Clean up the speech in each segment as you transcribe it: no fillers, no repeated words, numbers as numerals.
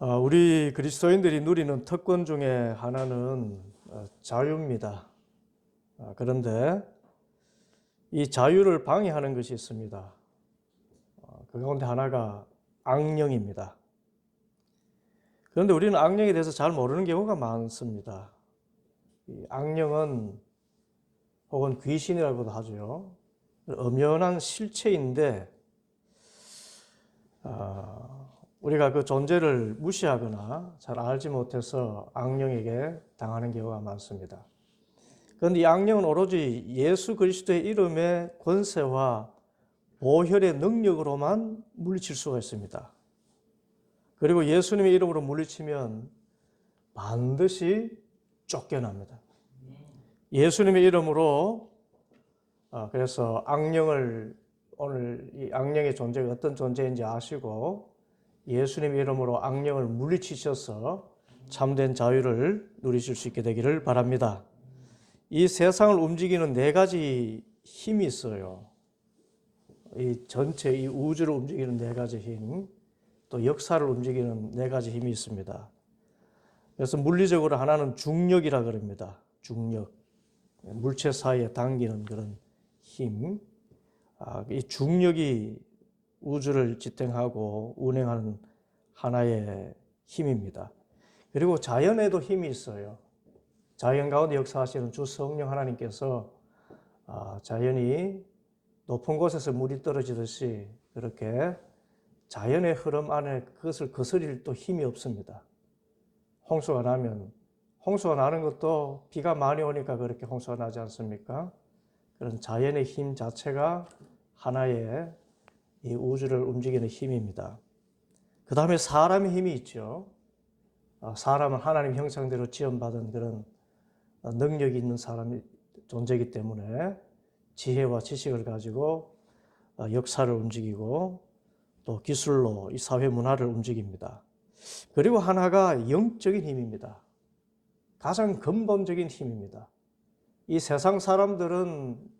우리 그리스도인들이 누리는 특권 중에 하나는 자유입니다. 그런데 이 자유를 방해하는 것이 있습니다. 그 가운데 하나가 악령입니다. 그런데 우리는 악령에 대해서 잘 모르는 경우가 많습니다. 이 악령은 혹은 귀신이라고도 하죠. 엄연한 실체인데 우리가 그 존재를 무시하거나 잘 알지 못해서 악령에게 당하는 경우가 많습니다. 그런데 이 악령은 오로지 예수 그리스도의 이름의 권세와 보혈의 능력으로만 물리칠 수가 있습니다. 그리고 예수님의 이름으로 물리치면 반드시 쫓겨납니다. 예수님의 이름으로 그래서 악령을 오늘 이 악령의 존재가 어떤 존재인지 아시고 예수님의 이름으로 악령을 물리치셔서 참된 자유를 누리실 수 있게 되기를 바랍니다. 이 세상을 움직이는 네 가지 힘이 있어요. 이 전체 이 우주를 움직이는 네 가지 힘, 또 역사를 움직이는 네 가지 힘이 있습니다. 그래서 물리적으로 하나는 중력이라 그럽니다. 중력, 물체 사이에 당기는 그런 힘. 이 중력이 우주를 지탱하고 운행하는 하나의 힘입니다. 그리고 자연에도 힘이 있어요. 자연 가운데 역사하시는 주 성령 하나님께서 자연이 높은 곳에서 물이 떨어지듯이 그렇게 자연의 흐름 안에 그것을 거스릴 또 힘이 없습니다. 홍수가 나는 것도 비가 많이 오니까 그렇게 홍수가 나지 않습니까? 그런 자연의 힘 자체가 하나의 이 우주를 움직이는 힘입니다. 그 다음에 사람의 힘이 있죠. 사람은 하나님 형상대로 지음받은 그런 능력이 있는 사람이 존재이기 때문에 지혜와 지식을 가지고 역사를 움직이고 또 기술로 이 사회 문화를 움직입니다. 그리고 하나가 영적인 힘입니다. 가장 근본적인 힘입니다. 이 세상 사람들은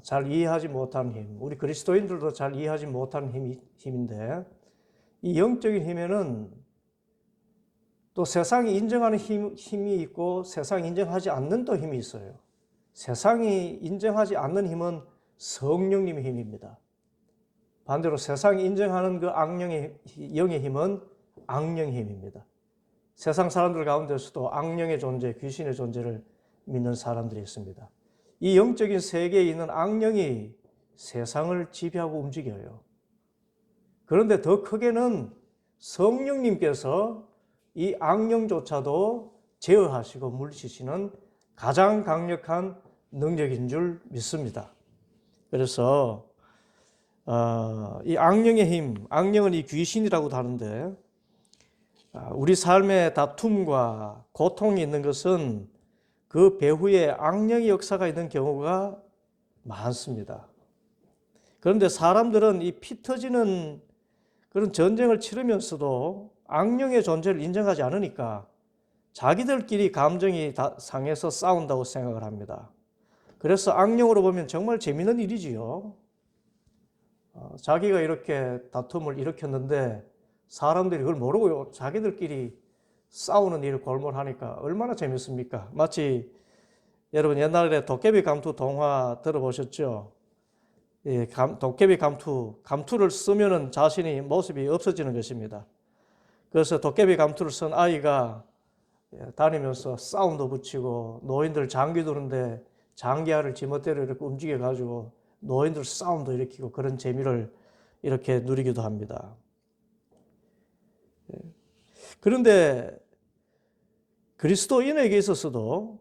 잘 이해하지 못하는 힘, 우리 그리스도인들도 잘 이해하지 못하는 힘인데 이 영적인 힘에는 또 세상이 인정하는 힘이 있고 세상이 인정하지 않는 또 힘이 있어요. 세상이 인정하지 않는 힘은 성령님의 힘입니다. 반대로 세상이 인정하는 그 악령의 영의 힘은 악령의 힘입니다. 세상 사람들 가운데서도 악령의 존재, 귀신의 존재를 믿는 사람들이 있습니다. 이 영적인 세계에 있는 악령이 세상을 지배하고 움직여요. 그런데 더 크게는 성령님께서 이 악령조차도 제어하시고 물리치시는 가장 강력한 능력인 줄 믿습니다. 그래서 이 악령의 힘, 악령은 이 귀신이라고도 하는데 우리 삶의 다툼과 고통이 있는 것은 그 배후에 악령의 역사가 있는 경우가 많습니다. 그런데 사람들은 이 피 터지는 그런 전쟁을 치르면서도 악령의 존재를 인정하지 않으니까 자기들끼리 감정이 상해서 싸운다고 생각을 합니다. 그래서 악령으로 보면 정말 재미있는 일이지요. 자기가 이렇게 다툼을 일으켰는데 사람들이 그걸 모르고 자기들끼리 싸우는 일을 골몰하니까 얼마나 재밌습니까? 마치 여러분 옛날에 도깨비 감투 동화 들어보셨죠? 예, 도깨비 감투를 쓰면은 자신이 모습이 없어지는 것입니다. 그래서 도깨비 감투를 쓴 아이가 다니면서 싸움도 붙이고 노인들 장기 두는데 장기알을 지멋대로 이렇게 움직여가지고 노인들 싸움도 일으키고 그런 재미를 이렇게 누리기도 합니다. 그런데 그리스도인에게 있어서도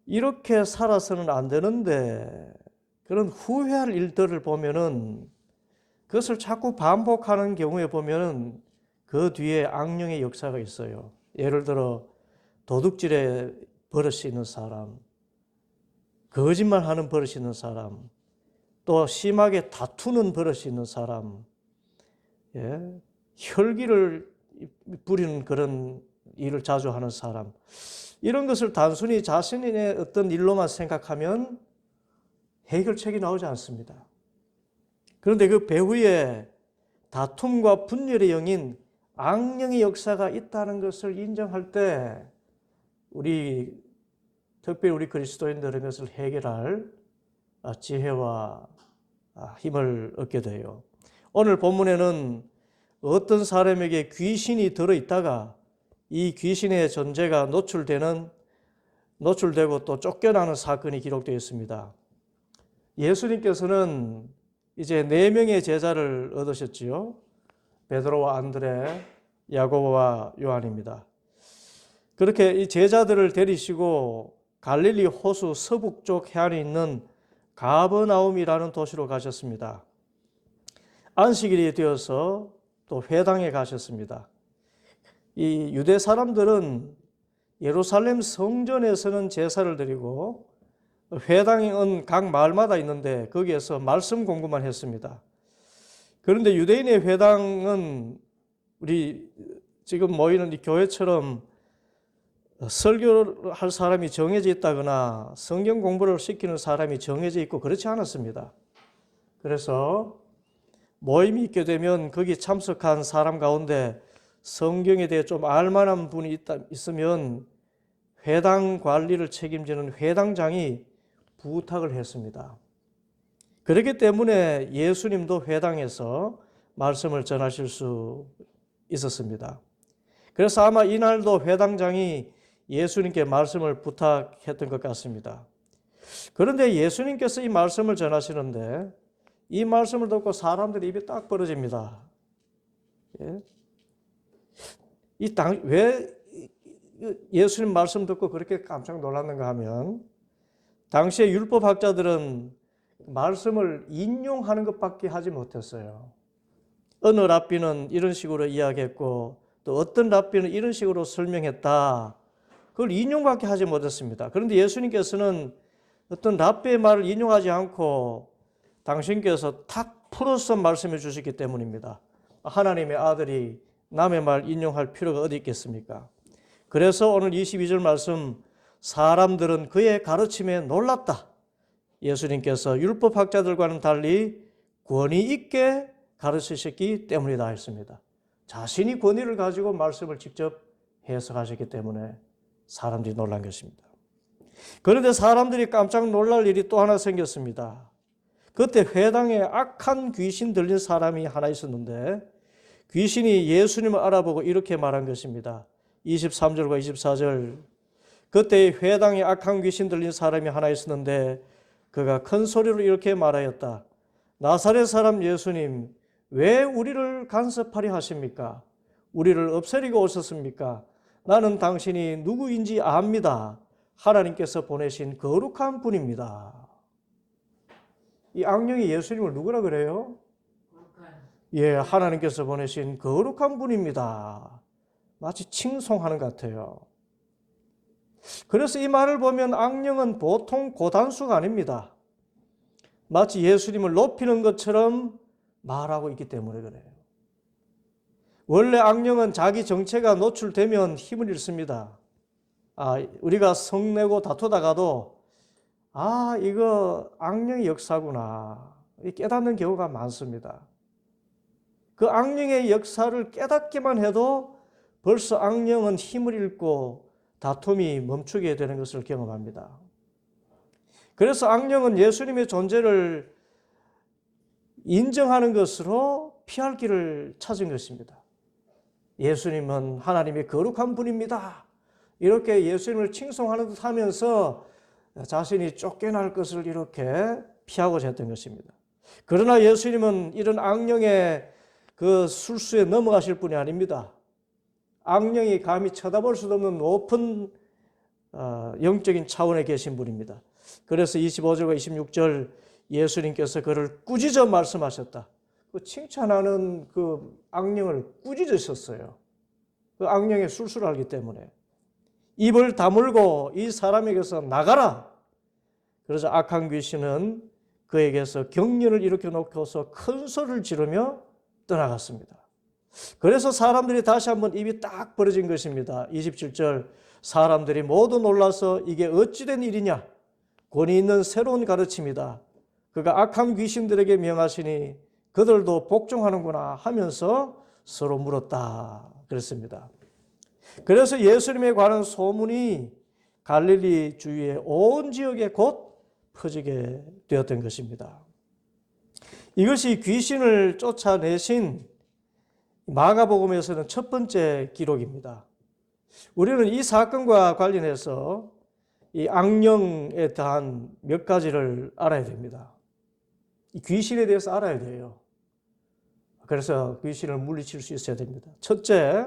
이렇게 살아서는 안 되는데 그런 후회할 일들을 보면은 그것을 자꾸 반복하는 경우에 보면은 그 뒤에 악령의 역사가 있어요. 예를 들어 도둑질에 버릇이 있는 사람, 거짓말하는 버릇이 있는 사람, 또 심하게 다투는 버릇이 있는 사람, 혈기를 부리는 그런 일을 자주 하는 사람, 이런 것을 단순히 자신의 어떤 일로만 생각하면 해결책이 나오지 않습니다. 그런데 그 배후에 다툼과 분열의 영인 악령의 역사가 있다는 것을 인정할 때 특별히 우리 그리스도인들은 그것을 해결할 지혜와 힘을 얻게 돼요. 오늘 본문에는 어떤 사람에게 귀신이 들어있다가 이 귀신의 존재가 노출되고 또 쫓겨나는 사건이 기록되어 있습니다. 예수님께서는 이제 4명의 제자를 얻으셨지요. 베드로와 안드레, 야고보와 요한입니다. 그렇게 이 제자들을 데리시고 갈릴리 호수 서북쪽 해안에 있는 가버나움이라는 도시로 가셨습니다. 안식일이 되어서 또 회당에 가셨습니다. 이 유대 사람들은 예루살렘 성전에서는 제사를 드리고 회당은 각 마을마다 있는데 거기에서 말씀 공부만 했습니다. 그런데 유대인의 회당은 우리 지금 모이는 이 교회처럼 설교를 할 사람이 정해져 있다거나 성경 공부를 시키는 사람이 정해져 있고 그렇지 않았습니다. 그래서 모임이 있게 되면 거기 참석한 사람 가운데 성경에 대해 좀 알만한 분이 있으면 회당 관리를 책임지는 회당장이 부탁을 했습니다. 그렇기 때문에 예수님도 회당에서 말씀을 전하실 수 있었습니다. 그래서 아마 이날도 회당장이 예수님께 말씀을 부탁했던 것 같습니다. 그런데 예수님께서 이 말씀을 전하시는데 이 말씀을 듣고 사람들이 입이 딱 벌어집니다. 왜 예수님 말씀 듣고 그렇게 깜짝 놀랐는가 하면 당시에 율법학자들은 말씀을 인용하는 것밖에 하지 못했어요. 어느 랍비는 이런 식으로 이야기했고 또 어떤 랍비는 이런 식으로 설명했다. 그걸 인용밖에 하지 못했습니다. 그런데 예수님께서는 어떤 랍비의 말을 인용하지 않고 당신께서 탁 풀어서 말씀해 주셨기 때문입니다. 하나님의 아들이 남의 말 인용할 필요가 어디 있겠습니까? 그래서 오늘 22절 말씀 사람들은 그의 가르침에 놀랐다. 예수님께서 율법학자들과는 달리 권위 있게 가르치셨기 때문이다 했습니다. 자신이 권위를 가지고 말씀을 직접 해석하셨기 때문에 사람들이 놀란 것입니다. 그런데 사람들이 깜짝 놀랄 일이 또 하나 생겼습니다. 그때 회당에 악한 귀신 들린 사람이 하나 있었는데 귀신이 예수님을 알아보고 이렇게 말한 것입니다. 23절과 24절 그때 회당에 악한 귀신 들린 사람이 하나 있었는데 그가 큰 소리로 이렇게 말하였다. 나사렛 사람 예수님, 왜 우리를 간섭하려 하십니까? 우리를 없애리고 오셨습니까? 나는 당신이 누구인지 압니다. 하나님께서 보내신 거룩한 분입니다. 이 악령이 예수님을 누구라 그래요? 예, 하나님께서 보내신 거룩한 분입니다. 마치 칭송하는 것 같아요. 그래서 이 말을 보면 악령은 보통 고단수가 아닙니다. 마치 예수님을 높이는 것처럼 말하고 있기 때문에 그래요. 원래 악령은 자기 정체가 노출되면 힘을 잃습니다. 우리가 성내고 다투다가도 이거 악령의 역사구나 깨닫는 경우가 많습니다. 그 악령의 역사를 깨닫기만 해도 벌써 악령은 힘을 잃고 다툼이 멈추게 되는 것을 경험합니다. 그래서 악령은 예수님의 존재를 인정하는 것으로 피할 길을 찾은 것입니다. 예수님은 하나님의 거룩한 분입니다. 이렇게 예수님을 칭송하는 듯 하면서 자신이 쫓겨날 것을 이렇게 피하고자 했던 것입니다. 그러나 예수님은 이런 악령의 그 술수에 넘어가실 분이 아닙니다. 악령이 감히 쳐다볼 수도 없는 높은 영적인 차원에 계신 분입니다. 그래서 25절과 26절 예수님께서 그를 꾸짖어 말씀하셨다. 그 칭찬하는 그 악령을 꾸짖으셨어요. 그 악령의 술수를 알기 때문에. 입을 다물고 이 사람에게서 나가라. 그래서 악한 귀신은 그에게서 경련을 일으켜 놓고서 큰 소리를 지르며 떠나갔습니다. 그래서 사람들이 다시 한번 입이 딱 벌어진 것입니다. 27절 사람들이 모두 놀라서 이게 어찌된 일이냐. 권위 있는 새로운 가르침이다. 그가 악한 귀신들에게 명하시니 그들도 복종하는구나 하면서 서로 물었다 그랬습니다. 그래서 예수님에 관한 소문이 갈릴리 주위의 온 지역에 곧 퍼지게 되었던 것입니다. 이것이 귀신을 쫓아내신 마가복음에서는 첫 번째 기록입니다. 우리는 이 사건과 관련해서 이 악령에 대한 몇 가지를 알아야 됩니다. 이 귀신에 대해서 알아야 돼요. 그래서 귀신을 물리칠 수 있어야 됩니다. 첫째,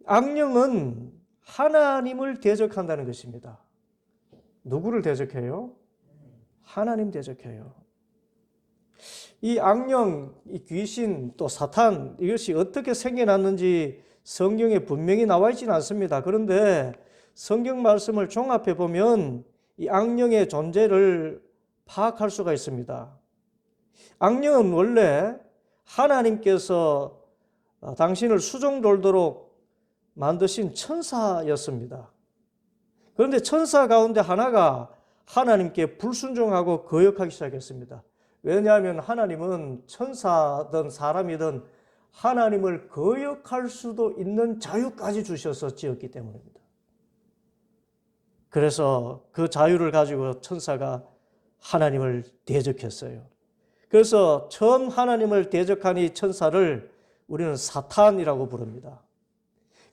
악령은 하나님을 대적한다는 것입니다. 누구를 대적해요? 하나님 대적해요. 이 악령, 이 귀신, 또 사탄, 이것이 어떻게 생겨났는지 성경에 분명히 나와 있지는 않습니다. 그런데 성경 말씀을 종합해 보면 이 악령의 존재를 파악할 수가 있습니다. 악령은 원래 하나님께서 당신을 수종 돌도록 만드신 천사였습니다. 그런데 천사 가운데 하나가 하나님께 불순종하고 거역하기 시작했습니다. 왜냐하면 하나님은 천사든 사람이든 하나님을 거역할 수도 있는 자유까지 주셔서 지었기 때문입니다. 그래서 그 자유를 가지고 천사가 하나님을 대적했어요. 그래서 처음 하나님을 대적한 이 천사를 우리는 사탄이라고 부릅니다.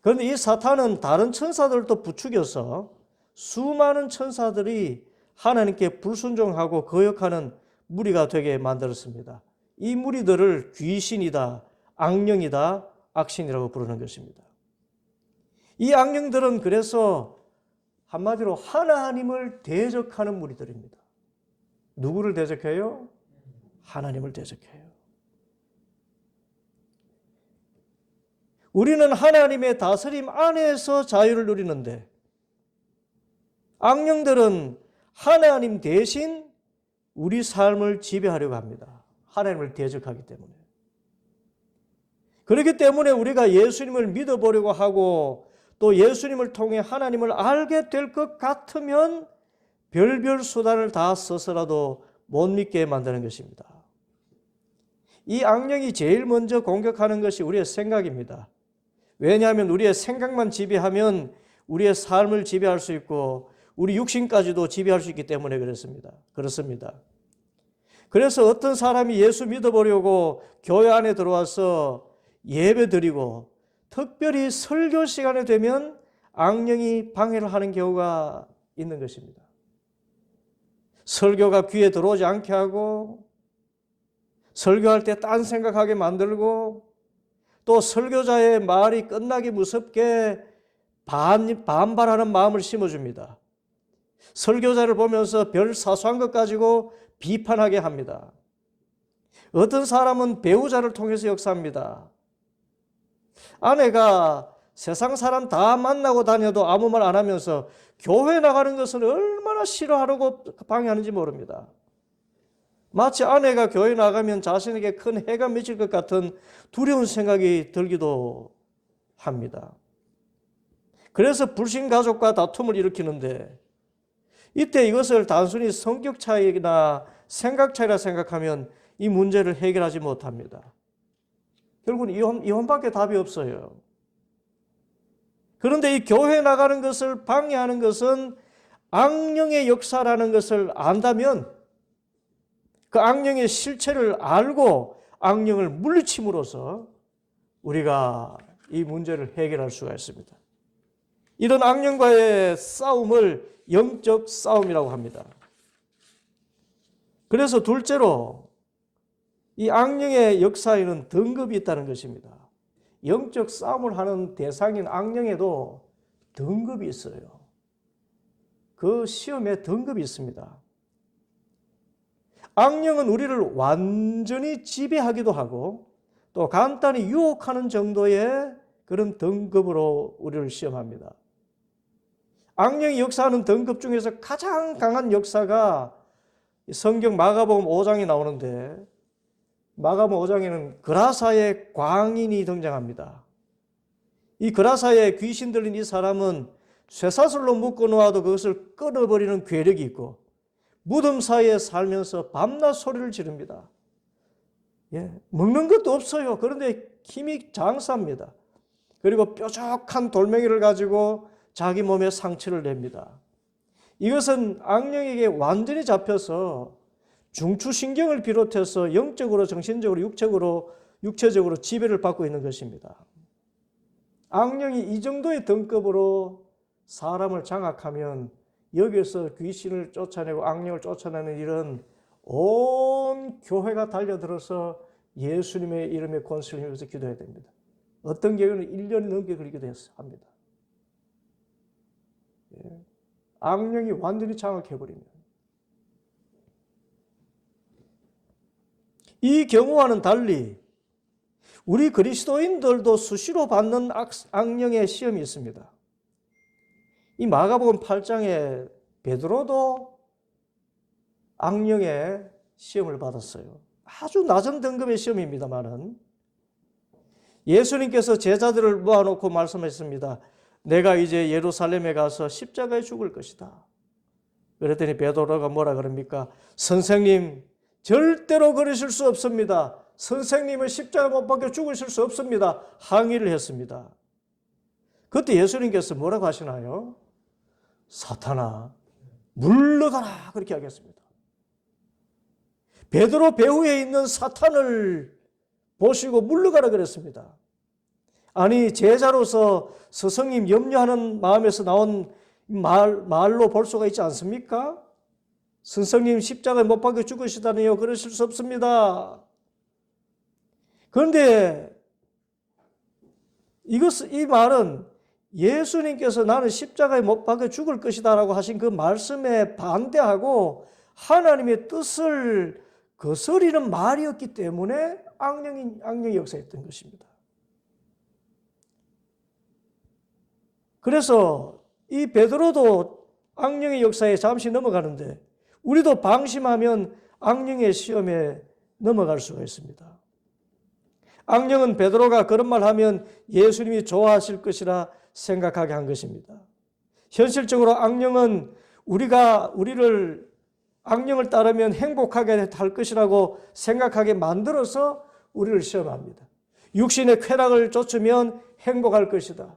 그런데 이 사탄은 다른 천사들도 부추겨서 수많은 천사들이 하나님께 불순종하고 거역하는 무리가 되게 만들었습니다. 이 무리들을 귀신이다, 악령이다, 악신이라고 부르는 것입니다. 이 악령들은 그래서 한마디로 하나님을 대적하는 무리들입니다. 누구를 대적해요? 하나님을 대적해요. 우리는 하나님의 다스림 안에서 자유를 누리는데 악령들은 하나님 대신 우리 삶을 지배하려고 합니다. 하나님을 대적하기 때문에. 그렇기 때문에 우리가 예수님을 믿어보려고 하고 또 예수님을 통해 하나님을 알게 될 것 같으면 별별 수단을 다 써서라도 못 믿게 만드는 것입니다. 이 악령이 제일 먼저 공격하는 것이 우리의 생각입니다. 왜냐하면 우리의 생각만 지배하면 우리의 삶을 지배할 수 있고 우리 육신까지도 지배할 수 있기 때문에 그렇습니다. 그래서 어떤 사람이 예수 믿어보려고 교회 안에 들어와서 예배 드리고 특별히 설교 시간에 되면 악령이 방해를 하는 경우가 있는 것입니다. 설교가 귀에 들어오지 않게 하고 설교할 때 딴 생각하게 만들고 또 설교자의 말이 끝나기 무섭게 반발하는 마음을 심어줍니다. 설교자를 보면서 별 사소한 것 가지고 비판하게 합니다. 어떤 사람은 배우자를 통해서 역사합니다. 아내가 세상 사람 다 만나고 다녀도 아무 말 안 하면서 교회 나가는 것을 얼마나 싫어하려고 방해하는지 모릅니다. 마치 아내가 교회 나가면 자신에게 큰 해가 미칠 것 같은 두려운 생각이 들기도 합니다. 그래서 불신 가족과 다툼을 일으키는데 이때 이것을 단순히 성격 차이나 생각 차이라 생각하면 이 문제를 해결하지 못합니다. 결국은 이혼밖에 답이 없어요. 그런데 이 교회 나가는 것을 방해하는 것은 악령의 역사라는 것을 안다면 그 악령의 실체를 알고 악령을 물리침으로써 우리가 이 문제를 해결할 수가 있습니다. 이런 악령과의 싸움을 영적 싸움이라고 합니다. 그래서 둘째로 이 악령의 역사에는 등급이 있다는 것입니다. 영적 싸움을 하는 대상인 악령에도 등급이 있어요. 그 시험에 등급이 있습니다. 악령은 우리를 완전히 지배하기도 하고 또 간단히 유혹하는 정도의 그런 등급으로 우리를 시험합니다. 악령이 역사하는 등급 중에서 가장 강한 역사가 성경 마가복음 5장에 나오는데 마가복음 5장에는 그라사의 광인이 등장합니다. 이 그라사에 귀신 들린 이 사람은 쇠사슬로 묶어 놓아도 그것을 끊어버리는 괴력이 있고 무덤 사이에 살면서 밤낮 소리를 지릅니다. 먹는 것도 없어요. 그런데 힘이 장사입니다. 그리고 뾰족한 돌멩이를 가지고 자기 몸에 상처를 냅니다. 이것은 악령에게 완전히 잡혀서 중추신경을 비롯해서 영적으로, 정신적으로, 육체적으로 지배를 받고 있는 것입니다. 악령이 이 정도의 등급으로 사람을 장악하면 여기서 귀신을 쫓아내고 악령을 쫓아내는 일은 온 교회가 달려들어서 예수님의 이름의 권세를 힘입어서 기도해야 됩니다. 어떤 경우는 1년이 넘게 걸리기도 합니다. 악령이 완전히 장악해버리면. 이 경우와는 달리 우리 그리스도인들도 수시로 받는 악령의 시험이 있습니다. 이 마가복음 8장에 베드로도 악령의 시험을 받았어요. 아주 낮은 등급의 시험입니다만은 예수님께서 제자들을 모아놓고 말씀했습니다. 내가 이제 예루살렘에 가서 십자가에 죽을 것이다. 그랬더니 베드로가 뭐라 그럽니까? 선생님, 절대로 그러실 수 없습니다. 선생님은 십자가 못 박혀 죽으실 수 없습니다. 항의를 했습니다. 그때 예수님께서 뭐라고 하시나요? 사탄아, 물러가라. 그렇게 하겠습니다. 베드로 배후에 있는 사탄을 보시고 물러가라 그랬습니다. 아니, 제자로서 스승님 염려하는 마음에서 나온 말로 볼 수가 있지 않습니까? 스승님 십자가에 못 박혀 죽으시다니요. 그러실 수 없습니다. 그런데 이 말은 예수님께서 나는 십자가에 못 박혀 죽을 것이다 라고 하신 그 말씀에 반대하고 하나님의 뜻을 거스리는 말이었기 때문에 악령이 역사했던 것입니다. 그래서 이 베드로도 악령의 역사에 잠시 넘어가는데 우리도 방심하면 악령의 시험에 넘어갈 수가 있습니다. 악령은 베드로가 그런 말 하면 예수님이 좋아하실 것이라 생각하게 한 것입니다. 현실적으로 악령은 우리를 악령을 따르면 행복하게 할 것이라고 생각하게 만들어서 우리를 시험합니다. 육신의 쾌락을 쫓으면 행복할 것이다.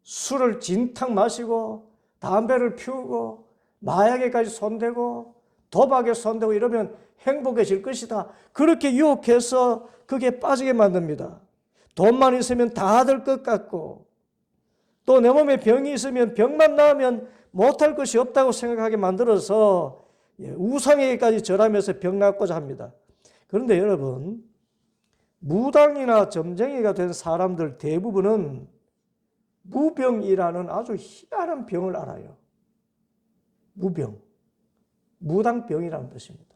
술을 진탕 마시고 담배를 피우고 마약에까지 손대고 도박에 손대고 이러면 행복해질 것이다. 그렇게 유혹해서 그게 빠지게 만듭니다. 돈만 있으면 다 될 것 같고 또 내 몸에 병이 있으면 병만 나으면 못할 것이 없다고 생각하게 만들어서 우상에게까지 절하면서 병 낫고자 합니다. 그런데 여러분, 무당이나 점쟁이가 된 사람들 대부분은 무병이라는 아주 희한한 병을 알아요. 무병, 무당병이라는 뜻입니다.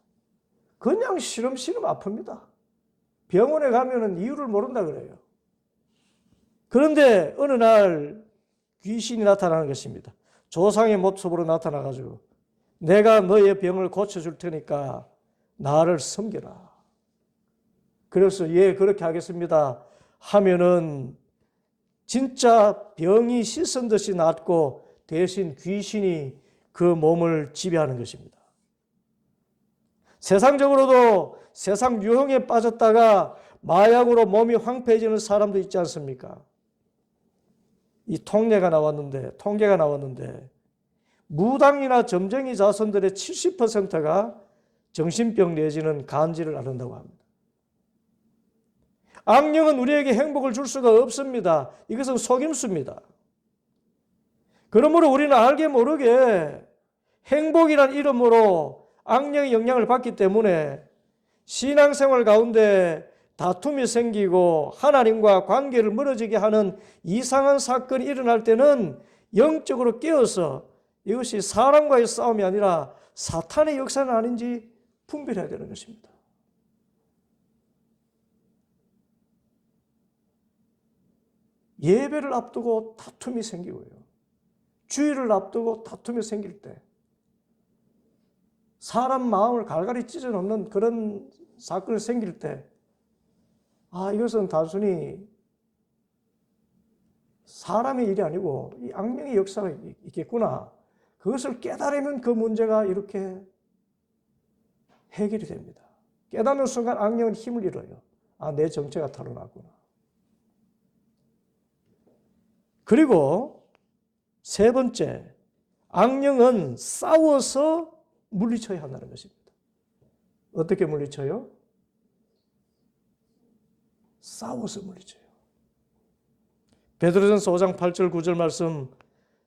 그냥 시름시름 아픕니다. 병원에 가면은 이유를 모른다 그래요. 그런데 어느 날 귀신이 나타나는 것입니다. 조상의 모습으로 나타나가지고 내가 너의 병을 고쳐줄 테니까 나를 섬겨라. 그래서 예, 그렇게 하겠습니다 하면은 진짜 병이 씻은 듯이 낫고 대신 귀신이 그 몸을 지배하는 것입니다. 세상적으로도 세상 유형에 빠졌다가 마약으로 몸이 황폐해지는 사람도 있지 않습니까? 이 통계가 나왔는데 무당이나 점쟁이 자손들의 70%가 정신병 내지는 간질을 앓는다고 합니다. 악령은 우리에게 행복을 줄 수가 없습니다. 이것은 속임수입니다. 그러므로 우리는 알게 모르게 행복이란 이름으로 악령의 영향을 받기 때문에 신앙생활 가운데 다툼이 생기고 하나님과 관계를 멀어지게 하는 이상한 사건이 일어날 때는 영적으로 깨어서 이것이 사람과의 싸움이 아니라 사탄의 역사는 아닌지 분별해야 되는 것입니다. 예배를 앞두고 다툼이 생기고요. 주일을 앞두고 다툼이 생길 때 사람 마음을 갈갈이 찢어놓는 그런 사건이 생길 때 이것은 단순히 사람의 일이 아니고 이 악령의 역사가 있겠구나. 그것을 깨달으면 그 문제가 이렇게 해결이 됩니다. 깨닫는 순간 악령은 힘을 잃어요. 내 정체가 타로났구나. 그리고 세 번째, 악령은 싸워서 물리쳐야 한다는 것입니다. 어떻게 물리쳐요? 싸워서 물리쳐요. 베드로전서 5장 8절 9절 말씀,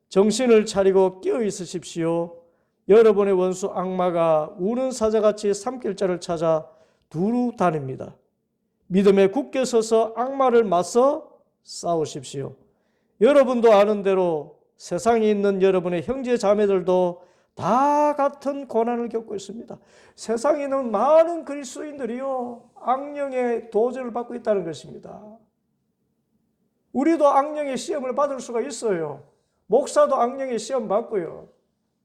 정신을 차리고 깨어 있으십시오. 여러분의 원수 악마가 우는 사자같이 삼킬 자를 찾아 두루 다닙니다. 믿음에 굳게 서서 악마를 맞서 싸우십시오. 여러분도 아는 대로 세상에 있는 여러분의 형제 자매들도 다 같은 고난을 겪고 있습니다. 세상에 있는 많은 그리스도인들이요, 악령의 도전을 받고 있다는 것입니다. 우리도 악령의 시험을 받을 수가 있어요. 목사도 악령의 시험 받고요.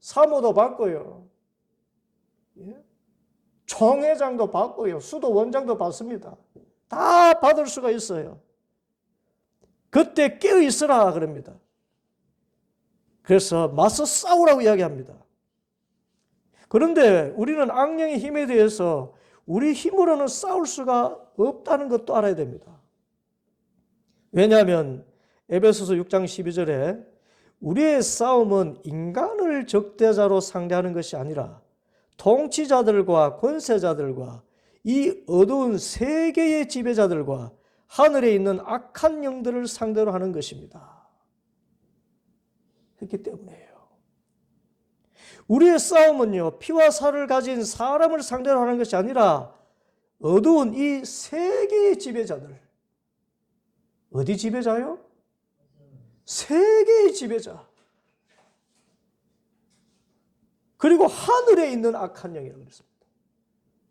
사모도 받고요. 총회장도 받고요. 수도 원장도 받습니다. 다 받을 수가 있어요. 그때 깨어 있으라 그럽니다. 그래서 맞서 싸우라고 이야기합니다. 그런데 우리는 악령의 힘에 대해서 우리 힘으로는 싸울 수가 없다는 것도 알아야 됩니다. 왜냐하면 에베소서 6장 12절에 우리의 싸움은 인간을 적대자로 상대하는 것이 아니라 통치자들과 권세자들과 이 어두운 세계의 지배자들과 하늘에 있는 악한 영들을 상대로 하는 것입니다. 했기 때문이에요. 우리의 싸움은요, 피와 살을 가진 사람을 상대로 하는 것이 아니라 어두운 이 세계의 지배자들. 어디 지배자요? 세계의 지배자. 그리고 하늘에 있는 악한 영이라고 그랬습니다.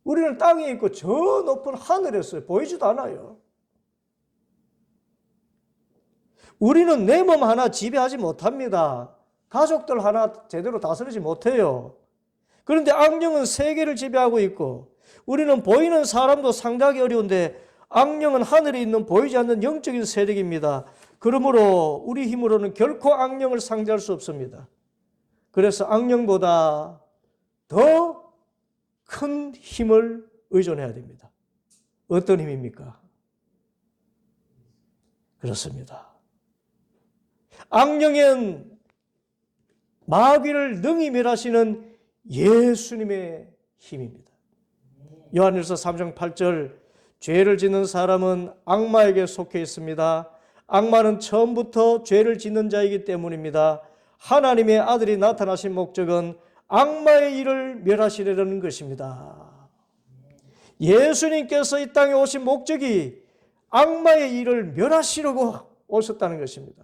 우리는 땅에 있고 저 높은 하늘에서 보이지도 않아요. 우리는 내 몸 하나 지배하지 못합니다. 가족들 하나 제대로 다스리지 못해요. 그런데 악령은 세계를 지배하고 있고 우리는 보이는 사람도 상대하기 어려운데 악령은 하늘에 있는 보이지 않는 영적인 세력입니다. 그러므로 우리 힘으로는 결코 악령을 상대할 수 없습니다. 그래서 악령보다 더 큰 힘을 의존해야 됩니다. 어떤 힘입니까? 그렇습니다. 악령은 마귀를 능히 멸하시는 예수님의 힘입니다. 요한일서 3장 8절, 죄를 짓는 사람은 악마에게 속해 있습니다. 악마는 처음부터 죄를 짓는 자이기 때문입니다. 하나님의 아들이 나타나신 목적은 악마의 일을 멸하시려는 것입니다. 예수님께서 이 땅에 오신 목적이 악마의 일을 멸하시려고 오셨다는 것입니다.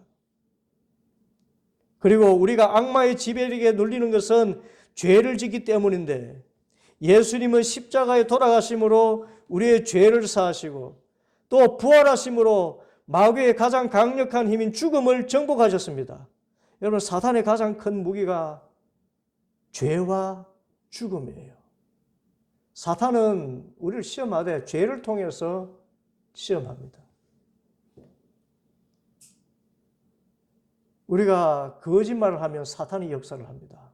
그리고 우리가 악마의 지배력에 눌리는 것은 죄를 짓기 때문인데 예수님은 십자가에 돌아가심으로 우리의 죄를 사하시고 또 부활하심으로 마귀의 가장 강력한 힘인 죽음을 정복하셨습니다. 여러분, 사탄의 가장 큰 무기가 죄와 죽음이에요. 사탄은 우리를 시험하되 죄를 통해서 시험합니다. 우리가 거짓말을 하면 사탄이 역사를 합니다.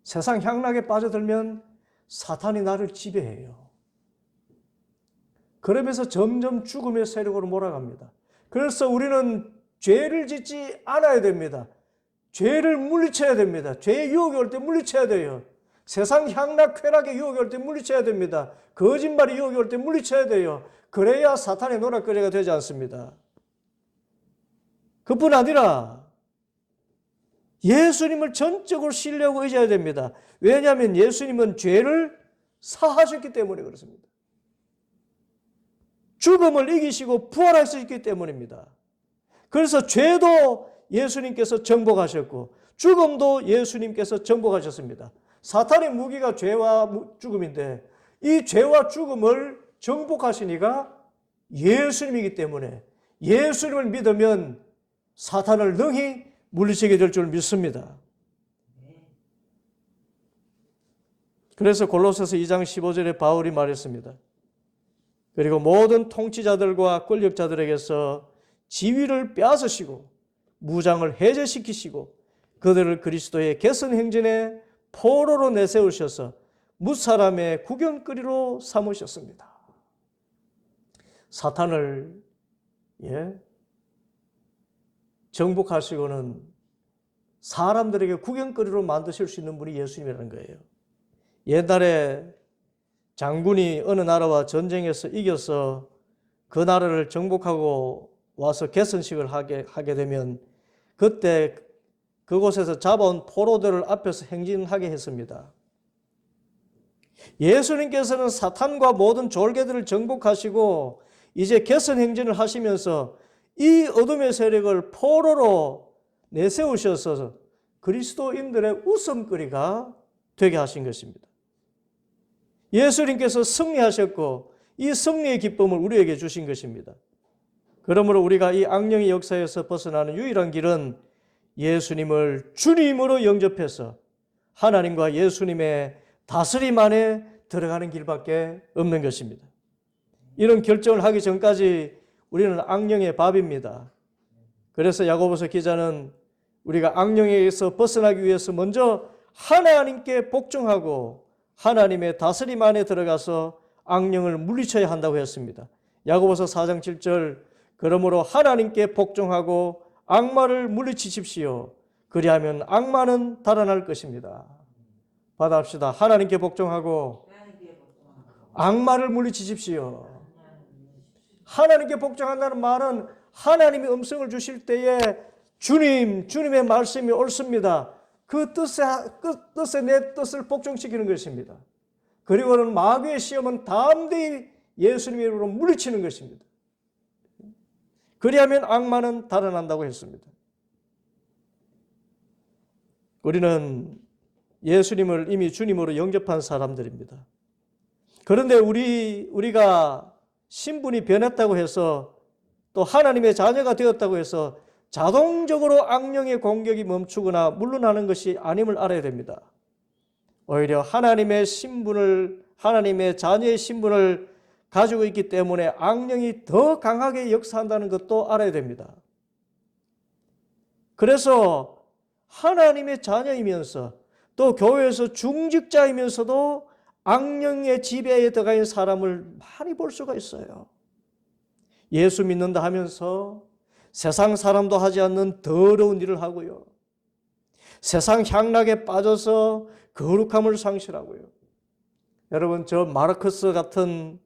세상 향락에 빠져들면 사탄이 나를 지배해요. 그러면서 점점 죽음의 세력으로 몰아갑니다. 그래서 우리는 죄를 짓지 않아야 됩니다. 죄를 물리쳐야 됩니다. 죄의 유혹이 올 때 물리쳐야 돼요. 세상 향락, 쾌락의 유혹이 올 때 물리쳐야 됩니다. 거짓말의 유혹이 올 때 물리쳐야 돼요. 그래야 사탄의 노략거리가 되지 않습니다. 그뿐 아니라 예수님을 전적으로 신뢰하고 의지해야 됩니다. 왜냐하면 예수님은 죄를 사하셨기 때문에 그렇습니다. 죽음을 이기시고 부활하셨기 때문입니다. 그래서 죄도 예수님께서 정복하셨고 죽음도 예수님께서 정복하셨습니다. 사탄의 무기가 죄와 죽음인데 이 죄와 죽음을 정복하신 이가 예수님이기 때문에 예수님을 믿으면 사탄을 능히 물리치게 될 줄 믿습니다. 그래서 골로새서 2장 15절에 바울이 말했습니다. 그리고 모든 통치자들과 권력자들에게서 지위를 빼앗으시고 무장을 해제시키시고 그들을 그리스도의 개선 행진의 포로로 내세우셔서 무사람의 구경거리로 삼으셨습니다. 사탄을 정복하시고는 사람들에게 구경거리로 만드실 수 있는 분이 예수님이라는 거예요. 옛날에 장군이 어느 나라와 전쟁에서 이겨서 그 나라를 정복하고 와서 개선식을 하게 되면 그때 그곳에서 잡아온 포로들을 앞에서 행진하게 했습니다. 예수님께서는 사탄과 모든 졸개들을 정복하시고 이제 개선 행진을 하시면서 이 어둠의 세력을 포로로 내세우셔서 그리스도인들의 웃음거리가 되게 하신 것입니다. 예수님께서 승리하셨고 이 승리의 기쁨을 우리에게 주신 것입니다. 그러므로 우리가 이 악령의 역사에서 벗어나는 유일한 길은 예수님을 주님으로 영접해서 하나님과 예수님의 다스림 안에 들어가는 길밖에 없는 것입니다. 이런 결정을 하기 전까지 우리는 악령의 밥입니다. 그래서 야고보서 기자는 우리가 악령에서 벗어나기 위해서 먼저 하나님께 복종하고 하나님의 다스림 안에 들어가서 악령을 물리쳐야 한다고 했습니다. 야고보서 4장 7절 그러므로 하나님께 복종하고 악마를 물리치십시오. 그리하면 악마는 달아날 것입니다. 받아합시다. 하나님께 복종하고 악마를 물리치십시오. 하나님께 복종한다는 말은 하나님이 음성을 주실 때에 주님의 말씀이 옳습니다. 그 뜻에 내 뜻을 복종시키는 것입니다. 그리고는 마귀의 시험은 담대히 예수님의 이름으로 물리치는 것입니다. 그리하면 악마는 달아난다고 했습니다. 우리는 예수님을 이미 주님으로 영접한 사람들입니다. 그런데 우리가 신분이 변했다고 해서 또 하나님의 자녀가 되었다고 해서 자동적으로 악령의 공격이 멈추거나 물러나는 것이 아님을 알아야 됩니다. 오히려 하나님의 자녀의 신분을 가지고 있기 때문에 악령이 더 강하게 역사한다는 것도 알아야 됩니다. 그래서 하나님의 자녀이면서 또 교회에서 중직자이면서도 악령의 지배에 들어가 있는 사람을 많이 볼 수가 있어요. 예수 믿는다 하면서 세상 사람도 하지 않는 더러운 일을 하고요. 세상 향락에 빠져서 거룩함을 상실하고요. 여러분, 저 마르크스 같은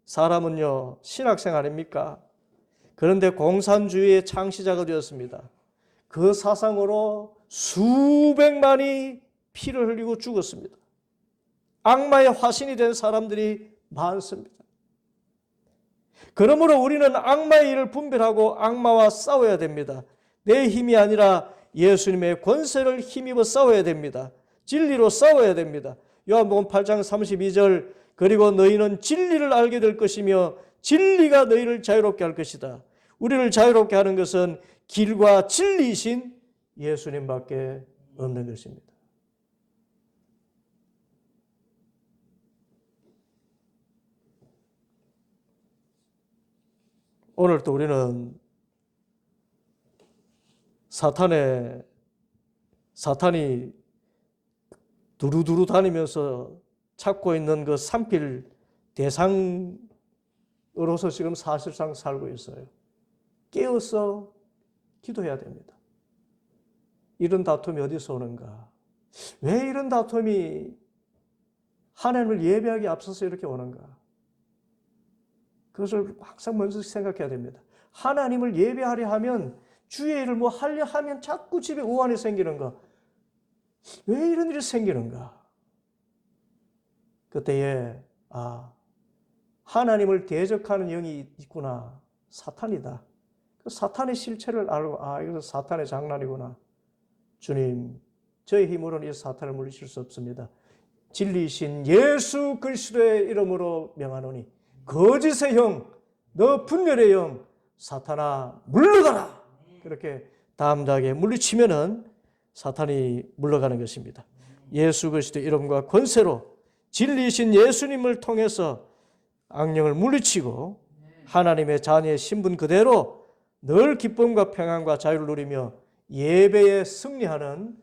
사람은요, 신학생 아닙니까? 그런데 공산주의의 창시자가 되었습니다. 그 사상으로 수백만이 피를 흘리고 죽었습니다. 악마의 화신이 된 사람들이 많습니다. 그러므로 우리는 악마의 일을 분별하고 악마와 싸워야 됩니다. 내 힘이 아니라 예수님의 권세를 힘입어 싸워야 됩니다. 진리로 싸워야 됩니다. 요한복음 8장 32절 그리고 너희는 진리를 알게 될 것이며 진리가 너희를 자유롭게 할 것이다. 우리를 자유롭게 하는 것은 길과 진리이신 예수님밖에 없는 것입니다. 오늘 또 우리는 사탄이 두루두루 다니면서 찾고 있는 그 산필 대상으로서 지금 사실상 살고 있어요. 깨어서 기도해야 됩니다. 이런 다툼이 어디서 오는가? 왜 이런 다툼이 하나님을 예배하기 앞서서 이렇게 오는가? 그것을 항상 먼저 생각해야 됩니다. 하나님을 예배하려 하면 주의 일을 하려 하면 자꾸 집에 우환이 생기는가? 왜 이런 일이 생기는가? 그때에 하나님을 대적하는 영이 있구나. 사탄이다. 그 사탄의 실체를 알고 이것은 사탄의 장난이구나. 주님, 저의 힘으로는 이 사탄을 물리칠 수 없습니다. 진리이신 예수 그리스도의 이름으로 명하노니 거짓의 형, 너 분열의 영, 사탄아 물러가라. 그렇게 담대하게 물리치면은 사탄이 물러가는 것입니다. 예수 그리스도의 이름과 권세로 진리이신 예수님을 통해서 악령을 물리치고 하나님의 자녀의 신분 그대로 늘 기쁨과 평안과 자유를 누리며 예배에 승리하는